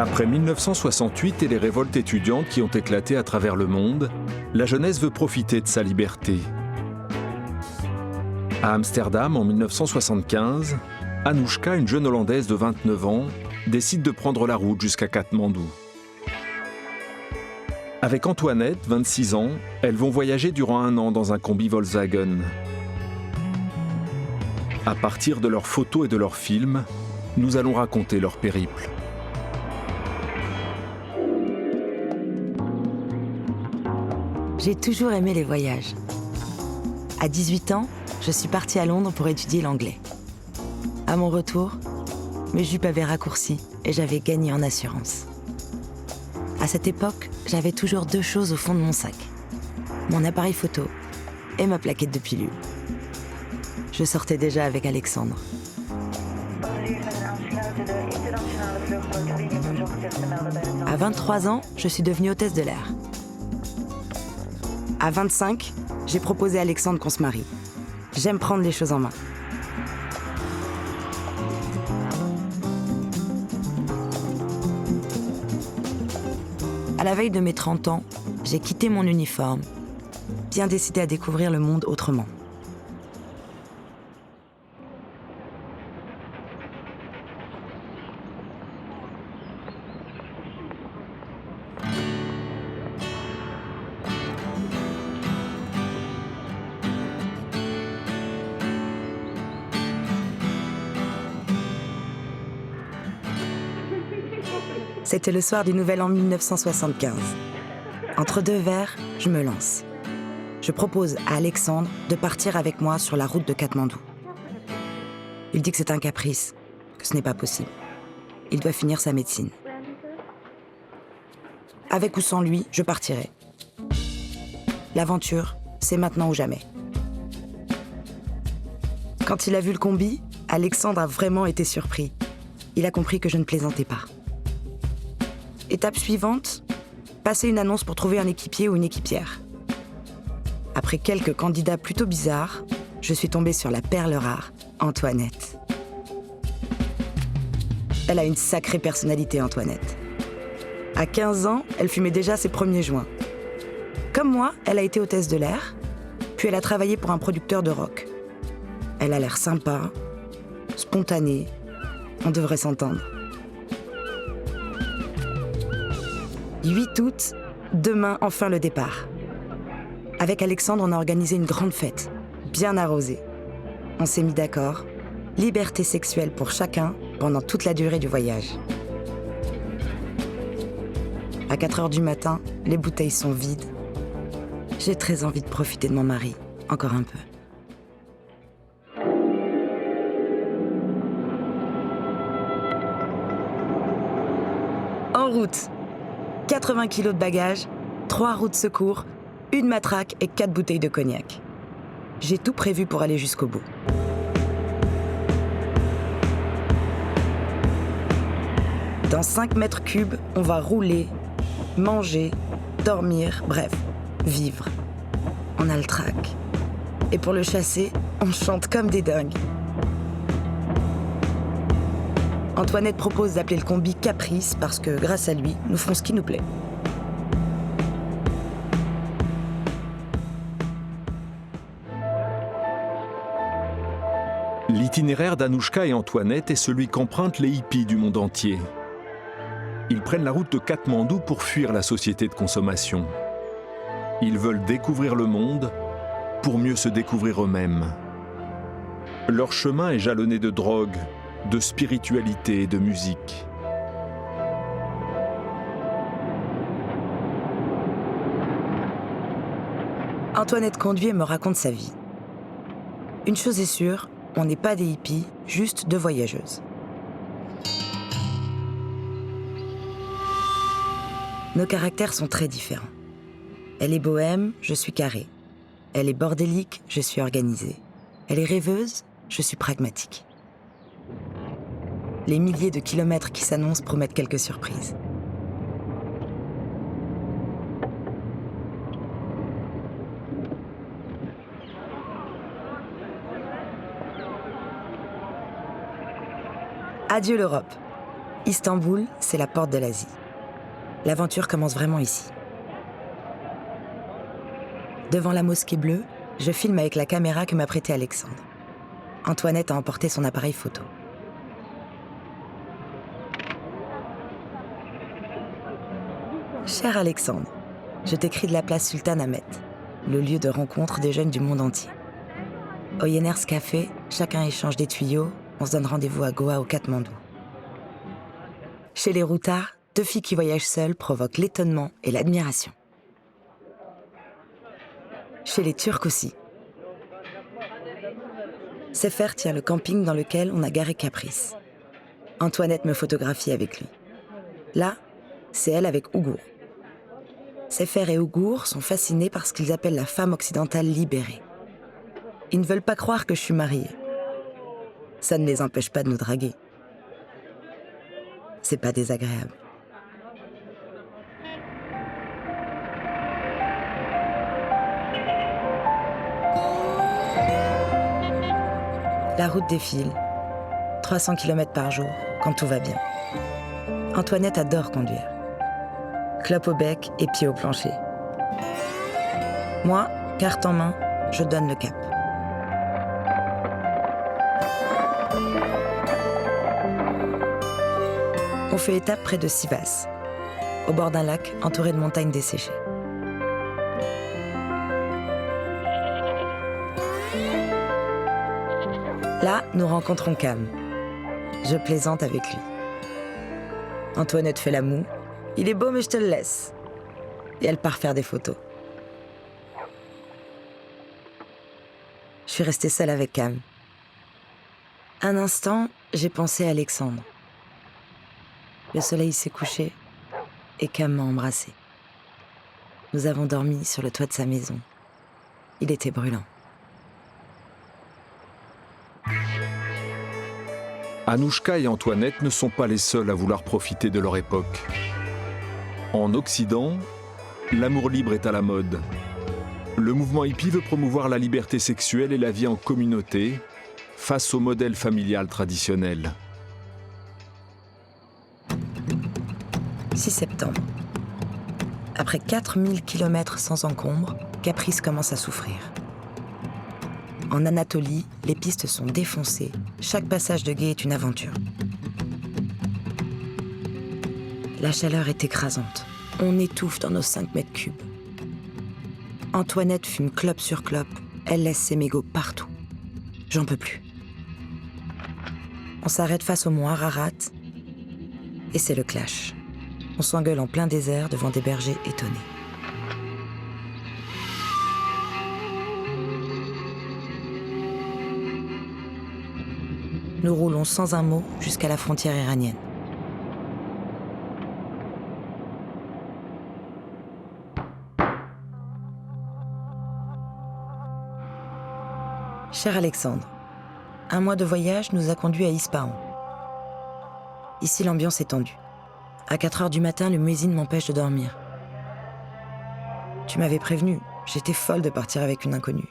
Après 1968 et les révoltes étudiantes qui ont éclaté à travers le monde, la jeunesse veut profiter de sa liberté. À Amsterdam, en 1975, Anoushka, une jeune Hollandaise de 29 ans, décide de prendre la route jusqu'à Katmandou. Avec Antoinette, 26 ans, elles vont voyager durant 1 an dans un combi Volkswagen. À partir de leurs photos et de leurs films, nous allons raconter leur périple. J'ai toujours aimé les voyages. À 18 ans, je suis partie à Londres pour étudier l'anglais. À mon retour, mes jupes avaient raccourci et j'avais gagné en assurance. À cette époque, j'avais toujours 2 choses au fond de mon sac. Mon appareil photo et ma plaquette de pilule. Je sortais déjà avec Alexandre. À 23 ans, je suis devenue hôtesse de l'air. À 25, j'ai proposé à Alexandre qu'on se marie. J'aime prendre les choses en main. À la veille de mes 30 ans, j'ai quitté mon uniforme, bien décidée à découvrir le monde autrement. C'était le soir du Nouvel An 1975. Entre 2 verres, je me lance. Je propose à Alexandre de partir avec moi sur la route de Katmandou. Il dit que c'est un caprice, que ce n'est pas possible. Il doit finir sa médecine. Avec ou sans lui, je partirai. L'aventure, c'est maintenant ou jamais. Quand il a vu le combi, Alexandre a vraiment été surpris. Il a compris que je ne plaisantais pas. Étape suivante, passer une annonce pour trouver un équipier ou une équipière. Après quelques candidats plutôt bizarres, je suis tombée sur la perle rare, Antoinette. Elle a une sacrée personnalité, Antoinette. À 15 ans, elle fumait déjà ses premiers joints. Comme moi, elle a été hôtesse de l'air, puis elle a travaillé pour un producteur de rock. Elle a l'air sympa, spontanée, on devrait s'entendre. 8 août, demain enfin le départ. Avec Alexandre, on a organisé une grande fête, bien arrosée. On s'est mis d'accord, liberté sexuelle pour chacun pendant toute la durée du voyage. À 4h du matin, les bouteilles sont vides. J'ai très envie de profiter de mon mari, encore un peu. En route, 80 kilos de bagages, 3 roues de secours, une matraque et 4 bouteilles de cognac. J'ai tout prévu pour aller jusqu'au bout. Dans 5 mètres cubes, on va rouler, manger, dormir, bref, vivre. On a le trac. Et pour le chasser, on chante comme des dingues. Antoinette propose d'appeler le combi Caprice parce que, grâce à lui, nous ferons ce qui nous plaît. L'itinéraire d'Anoushka et Antoinette est celui qu'empruntent les hippies du monde entier. Ils prennent la route de Katmandou pour fuir la société de consommation. Ils veulent découvrir le monde pour mieux se découvrir eux-mêmes. Leur chemin est jalonné de drogue, de spiritualité et de musique. Antoinette conduit et me raconte sa vie. Une chose est sûre, on n'est pas des hippies, juste 2 voyageuses. Nos caractères sont très différents. Elle est bohème, je suis carrée. Elle est bordélique, je suis organisée. Elle est rêveuse, je suis pragmatique. Les milliers de kilomètres qui s'annoncent promettent quelques surprises. Adieu l'Europe. Istanbul, c'est la porte de l'Asie. L'aventure commence vraiment ici. Devant la mosquée bleue, je filme avec la caméra que m'a prêtée Alexandre. Antoinette a emporté son appareil photo. Cher Alexandre, je t'écris de la place Sultan Ahmet, le lieu de rencontre des jeunes du monde entier. Au Yeners Café, chacun échange des tuyaux, on se donne rendez-vous à Goa au Katmandou. Chez les routards, 2 filles qui voyagent seules provoquent l'étonnement et l'admiration. Chez les Turcs aussi. Sefer tient le camping dans lequel on a garé Caprice. Antoinette me photographie avec lui. Là, c'est elle avec Ougour. Sefer et Ougour sont fascinés par ce qu'ils appellent la femme occidentale libérée. Ils ne veulent pas croire que je suis mariée. Ça ne les empêche pas de nous draguer. C'est pas désagréable. La route défile, 300 km par jour, quand tout va bien. Antoinette adore conduire. Clope au bec et pied au plancher. Moi, carte en main, je donne le cap. On fait étape près de Sivas, au bord d'un lac entouré de montagnes desséchées. Là, nous rencontrons Cam. Je plaisante avec lui. Antoinette fait la moue. Il est beau, mais je te le laisse. Et elle part faire des photos. Je suis restée seule avec Cam. Un instant, j'ai pensé à Alexandre. Le soleil s'est couché et Cam m'a embrassée. Nous avons dormi sur le toit de sa maison. Il était brûlant. Anouchka et Antoinette ne sont pas les seuls à vouloir profiter de leur époque. En Occident, l'amour libre est à la mode. Le mouvement hippie veut promouvoir la liberté sexuelle et la vie en communauté face au modèle familial traditionnel. 6 septembre. Après 4000 km sans encombre, Caprice commence à souffrir. En Anatolie, les pistes sont défoncées. Chaque passage de gué est une aventure. La chaleur est écrasante. On étouffe dans nos 5 mètres cubes. Antoinette fume clope sur clope. Elle laisse ses mégots partout. J'en peux plus. On s'arrête face au mont Ararat et c'est le clash. On s'engueule en plein désert devant des bergers étonnés. Nous roulons sans un mot jusqu'à la frontière iranienne. Cher Alexandre, un mois de voyage nous a conduits à Ispahan. Ici, l'ambiance est tendue. À 4h du matin, le muezzin m'empêche de dormir. Tu m'avais prévenu, j'étais folle de partir avec une inconnue.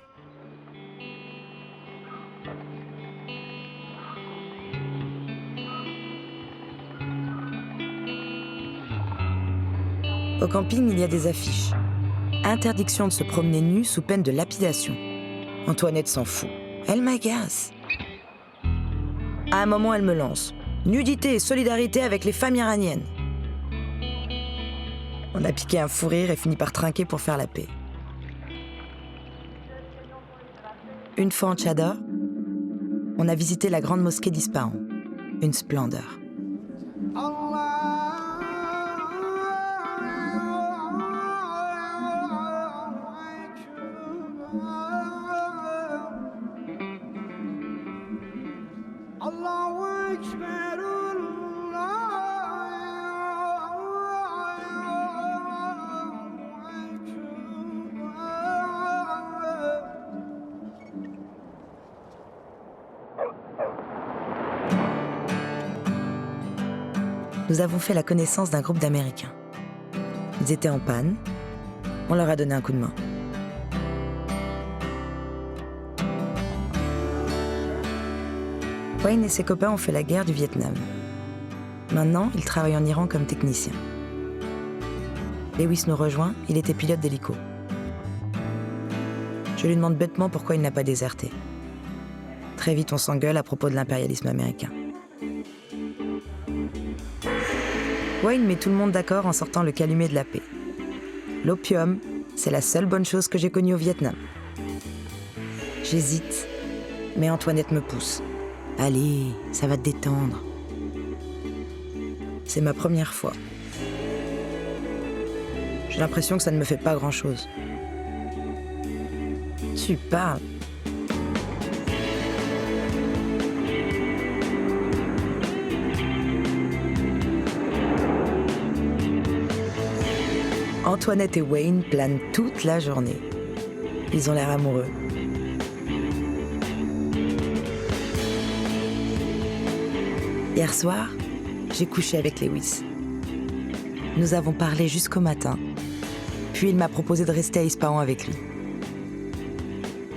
Au camping, il y a des affiches. Interdiction de se promener nu sous peine de lapidation. Antoinette s'en fout. Elle m'agace. À un moment, elle me lance. Nudité et solidarité avec les femmes iraniennes. On a piqué un fou rire et fini par trinquer pour faire la paix. Une fois en Tchador, on a visité la grande mosquée d'Ispahan. Une splendeur. Nous avons fait la connaissance d'un groupe d'Américains. Ils étaient en panne. On leur a donné un coup de main. Wayne et ses copains ont fait la guerre du Vietnam. Maintenant, il travaille en Iran comme technicien. Lewis nous rejoint, il était pilote d'hélico. Je lui demande bêtement pourquoi il n'a pas déserté. Très vite, on s'engueule à propos de l'impérialisme américain. Wayne met tout le monde d'accord en sortant le calumet de la paix. L'opium, c'est la seule bonne chose que j'ai connue au Vietnam. J'hésite, mais Antoinette me pousse. Allez, ça va te détendre. C'est ma première fois. J'ai l'impression que ça ne me fait pas grand-chose. Tu parles. Antoinette et Wayne planent toute la journée. Ils ont l'air amoureux. Hier soir, j'ai couché avec Lewis. Nous avons parlé jusqu'au matin, puis il m'a proposé de rester à Ispahan avec lui.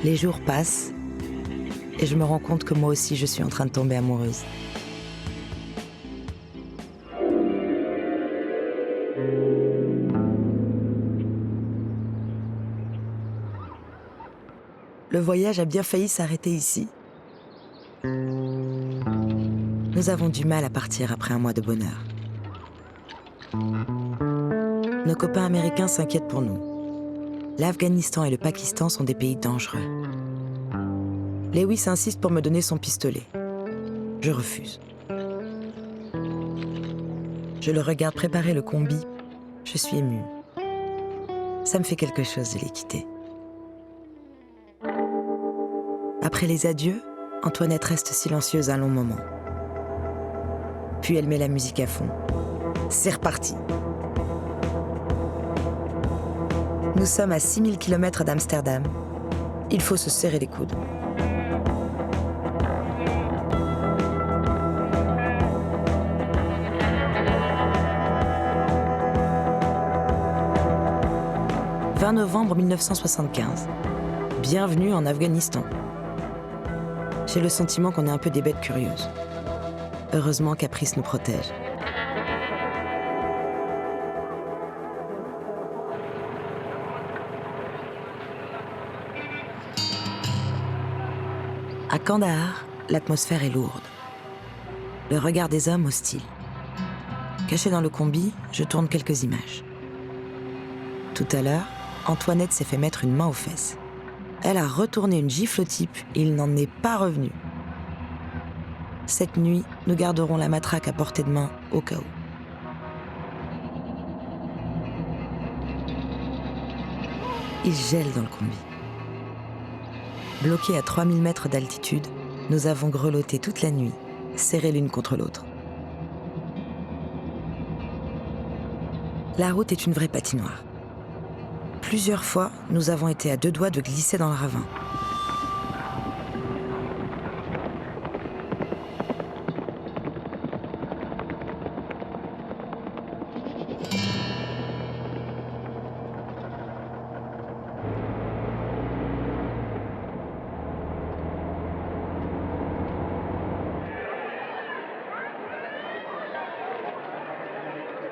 Les jours passent, et je me rends compte que moi aussi je suis en train de tomber amoureuse. Le voyage a bien failli s'arrêter ici. Nous avons du mal à partir après un mois de bonheur. Nos copains américains s'inquiètent pour nous. L'Afghanistan et le Pakistan sont des pays dangereux. Lewis insiste pour me donner son pistolet. Je refuse. Je le regarde préparer le combi. Je suis émue. Ça me fait quelque chose de les quitter. Après les adieux, Antoinette reste silencieuse un long moment. Puis elle met la musique à fond. C'est reparti. Nous sommes à 6000 km d'Amsterdam. Il faut se serrer les coudes. « 20 novembre 1975. Bienvenue en Afghanistan. » J'ai le sentiment qu'on est un peu des bêtes curieuses. Heureusement Caprice nous protège. À Kandahar, l'atmosphère est lourde. Le regard des hommes hostile. Caché dans le combi, je tourne quelques images. Tout à l'heure, Antoinette s'est fait mettre une main aux fesses. Elle a retourné une gifle au type, il n'en est pas revenu. Cette nuit, nous garderons la matraque à portée de main au cas où. Il gèle dans le combi. Bloqués à 3000 mètres d'altitude, nous avons grelotté toute la nuit, serrés l'une contre l'autre. La route est une vraie patinoire. Plusieurs fois, nous avons été à 2 doigts de glisser dans le ravin.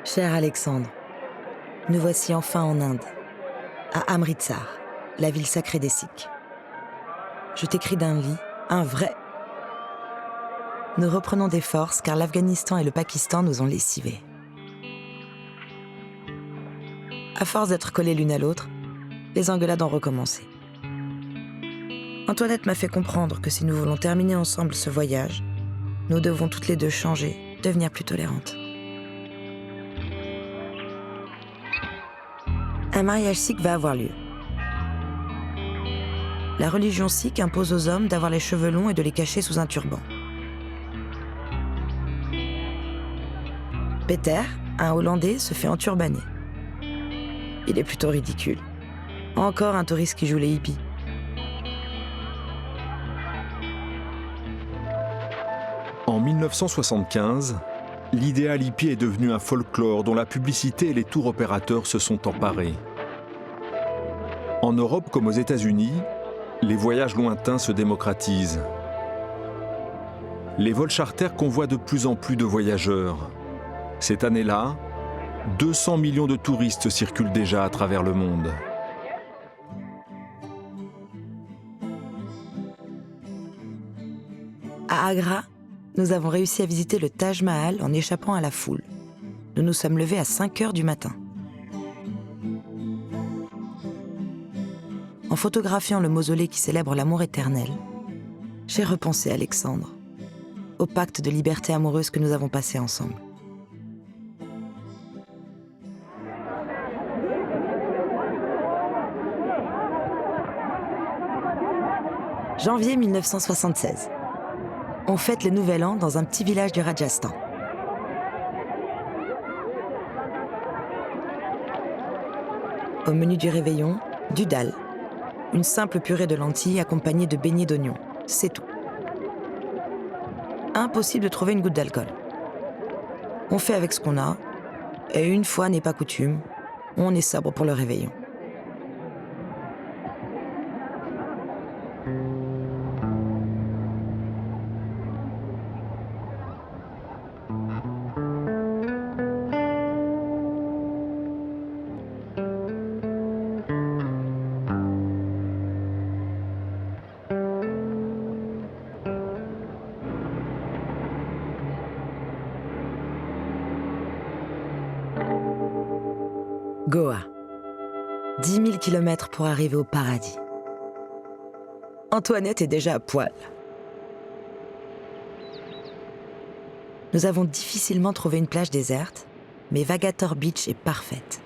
Cher Alexandre, nous voici enfin en Inde, à Amritsar, la ville sacrée des Sikhs. Je t'écris d'un lit, un vrai. Nous reprenons des forces car l'Afghanistan et le Pakistan nous ont lessivés. À force d'être collés l'une à l'autre, les engueulades ont recommencé. Antoinette m'a fait comprendre que si nous voulons terminer ensemble ce voyage, nous devons toutes les deux changer, devenir plus tolérantes. Un mariage sikh va avoir lieu. La religion sikh impose aux hommes d'avoir les cheveux longs et de les cacher sous un turban. Peter, un Hollandais, se fait enturbaner. Il est plutôt ridicule. Encore un touriste qui joue les hippies. En 1975, l'idéal hippie est devenu un folklore dont la publicité et les tours opérateurs se sont emparés. En Europe comme aux États-Unis, les voyages lointains se démocratisent. Les vols charters convoient de plus en plus de voyageurs. Cette année-là, 200 millions de touristes circulent déjà à travers le monde. À Agra, nous avons réussi à visiter le Taj Mahal en échappant à la foule. Nous nous sommes levés à 5 heures du matin. En photographiant le mausolée qui célèbre l'amour éternel, j'ai repensé à Alexandre, au pacte de liberté amoureuse que nous avons passé ensemble. Janvier 1976. On fête le Nouvel An dans un petit village du Rajasthan. Au menu du réveillon, du dal. Une simple purée de lentilles accompagnée de beignets d'oignons. C'est tout. Impossible de trouver une goutte d'alcool. On fait avec ce qu'on a, et une fois n'est pas coutume, on est sobre pour le réveillon. Goa. 10 000 kilomètres pour arriver au paradis. Antoinette est déjà à poil. Nous avons difficilement trouvé une plage déserte, mais Vagator Beach est parfaite.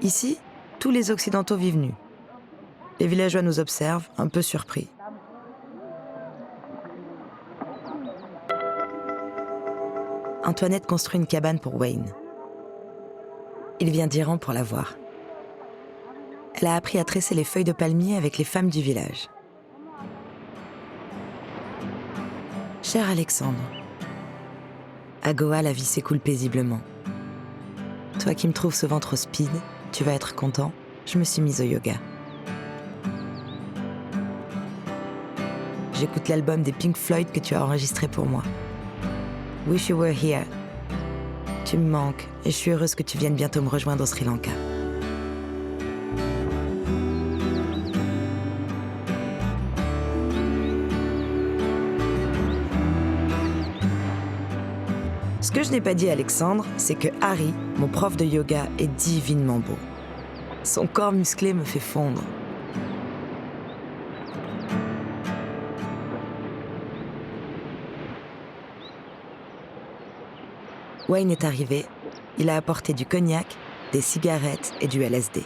Ici, tous les Occidentaux vivent nus. Les villageois nous observent, un peu surpris. Antoinette construit une cabane pour Wayne. Il vient d'Iran pour la voir. Elle a appris à tresser les feuilles de palmier avec les femmes du village. Cher Alexandre, à Goa, la vie s'écoule paisiblement. Toi qui me trouves souvent trop speed, tu vas être content, je me suis mise au yoga. J'écoute l'album des Pink Floyd que tu as enregistré pour moi. Wish You Were Here. Tu me manques et je suis heureuse que tu viennes bientôt me rejoindre au Sri Lanka. Ce que je n'ai pas dit à Alexandre, c'est que Harry, mon prof de yoga, est divinement beau. Son corps musclé me fait fondre. Wayne est arrivé, il a apporté du cognac, des cigarettes et du LSD.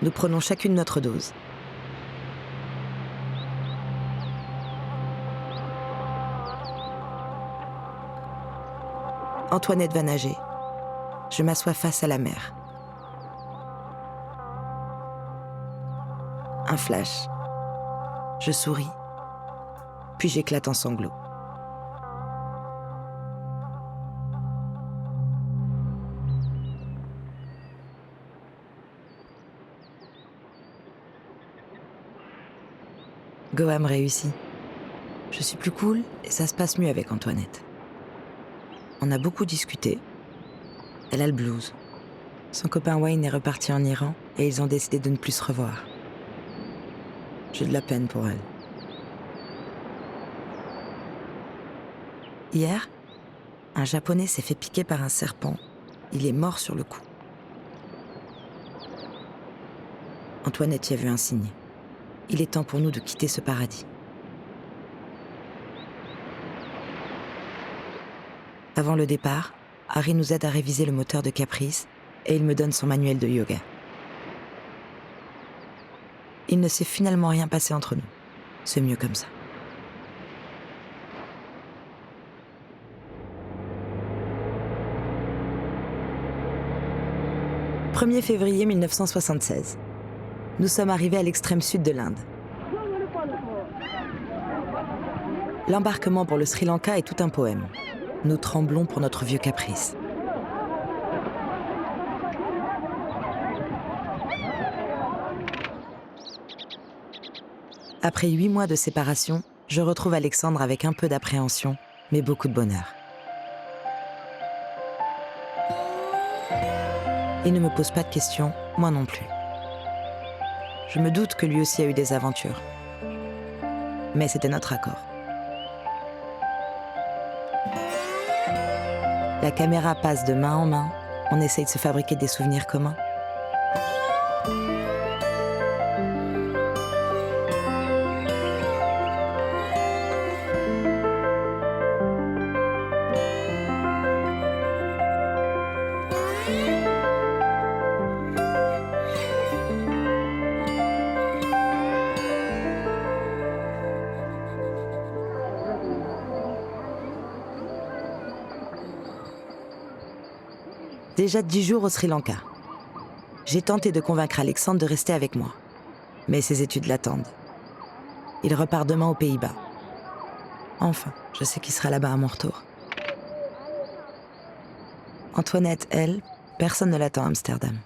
Nous prenons chacune notre dose. Antoinette va nager. Je m'assois face à la mer. Un flash. Je souris, puis j'éclate en sanglots. Goa me réussit. Je suis plus cool et ça se passe mieux avec Antoinette. On a beaucoup discuté. Elle a le blues. Son copain Wayne est reparti en Iran et ils ont décidé de ne plus se revoir. J'ai de la peine pour elle. Hier, un Japonais s'est fait piquer par un serpent. Il est mort sur le coup. Antoinette y a vu un signe. Il est temps pour nous de quitter ce paradis. Avant le départ, Harry nous aide à réviser le moteur de Caprice et il me donne son manuel de yoga. Il ne s'est finalement rien passé entre nous. C'est mieux comme ça. « 1er février 1976. Nous sommes arrivés à l'extrême sud de l'Inde. L'embarquement pour le Sri Lanka est tout un poème. Nous tremblons pour notre vieux Caprice. Après 8 mois de séparation, je retrouve Alexandre avec un peu d'appréhension, mais beaucoup de bonheur. Il ne me pose pas de questions, moi non plus. Je me doute que lui aussi a eu des aventures. Mais c'était notre accord. La caméra passe de main en main, on essaye de se fabriquer des souvenirs communs. Déjà 10 jours au Sri Lanka. J'ai tenté de convaincre Alexandre de rester avec moi. Mais ses études l'attendent. Il repart demain aux Pays-Bas. Enfin, je sais qu'il sera là-bas à mon retour. Antoinette, elle, personne ne l'attend à Amsterdam.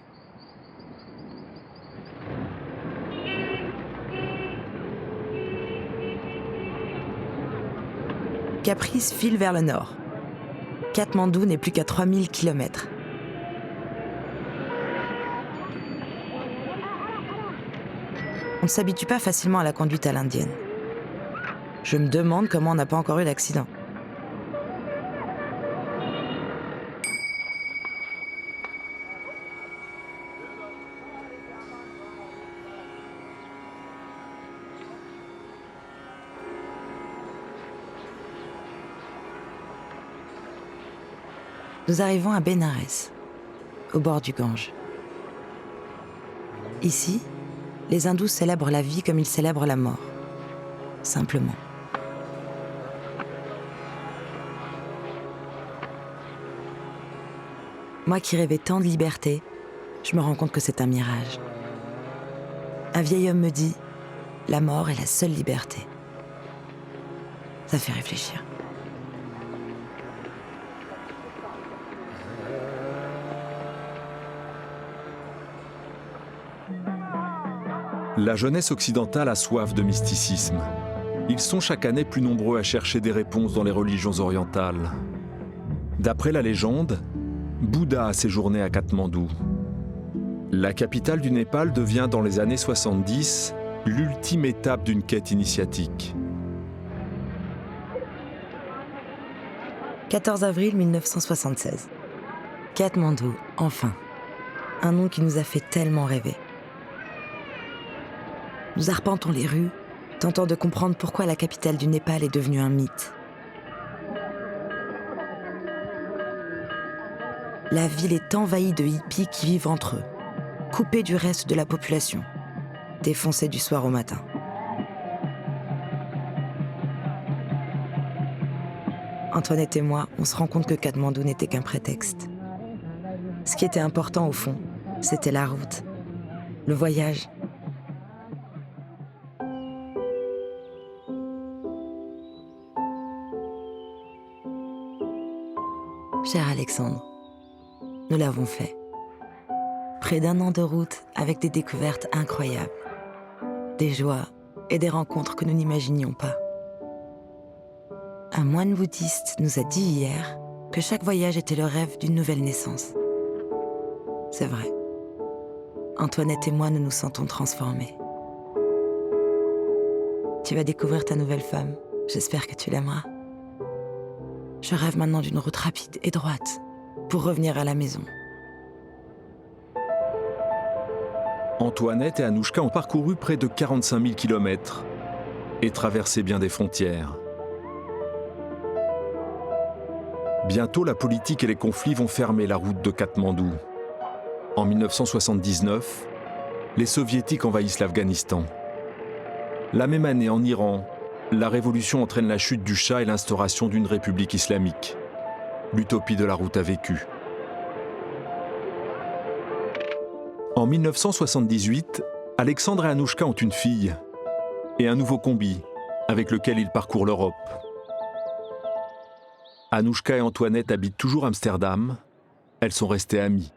Caprice file vers le nord. Katmandou n'est plus qu'à 3000 km. On ne s'habitue pas facilement à la conduite à l'indienne. Je me demande comment on n'a pas encore eu d'accident. Nous arrivons à Bénarès, au bord du Gange. Ici, les hindous célèbrent la vie comme ils célèbrent la mort. Simplement. Moi qui rêvais tant de liberté, je me rends compte que c'est un mirage. Un vieil homme me dit « La mort est la seule liberté ». Ça fait réfléchir. La jeunesse occidentale a soif de mysticisme. Ils sont chaque année plus nombreux à chercher des réponses dans les religions orientales. D'après la légende, Bouddha a séjourné à Katmandou. La capitale du Népal devient dans les années 70 l'ultime étape d'une quête initiatique. 14 avril 1976. Katmandou, enfin. Un nom qui nous a fait tellement rêver. Nous arpentons les rues, tentant de comprendre pourquoi la capitale du Népal est devenue un mythe. La ville est envahie de hippies qui vivent entre eux, coupés du reste de la population, défoncés du soir au matin. Antoinette et moi, on se rend compte que Katmandou n'était qu'un prétexte. Ce qui était important au fond, c'était la route, le voyage. Cher Alexandre, nous l'avons fait. Près d'1 an de route avec des découvertes incroyables, des joies et des rencontres que nous n'imaginions pas. Un moine bouddhiste nous a dit hier que chaque voyage était le rêve d'une nouvelle naissance. C'est vrai. Antoinette et moi, nous nous sentons transformés. Tu vas découvrir ta nouvelle femme. J'espère que tu l'aimeras. Je rêve maintenant d'une route rapide et droite pour revenir à la maison. Antoinette et Anouchka ont parcouru près de 45 000 km et traversé bien des frontières. Bientôt, la politique et les conflits vont fermer la route de Katmandou. En 1979, les Soviétiques envahissent l'Afghanistan. La même année, en Iran, la révolution entraîne la chute du Shah et l'instauration d'une république islamique. L'utopie de la route a vécu. En 1978, Alexandre et Anouchka ont une fille et un nouveau combi avec lequel ils parcourent l'Europe. Anouchka et Antoinette habitent toujours Amsterdam. Elles sont restées amies.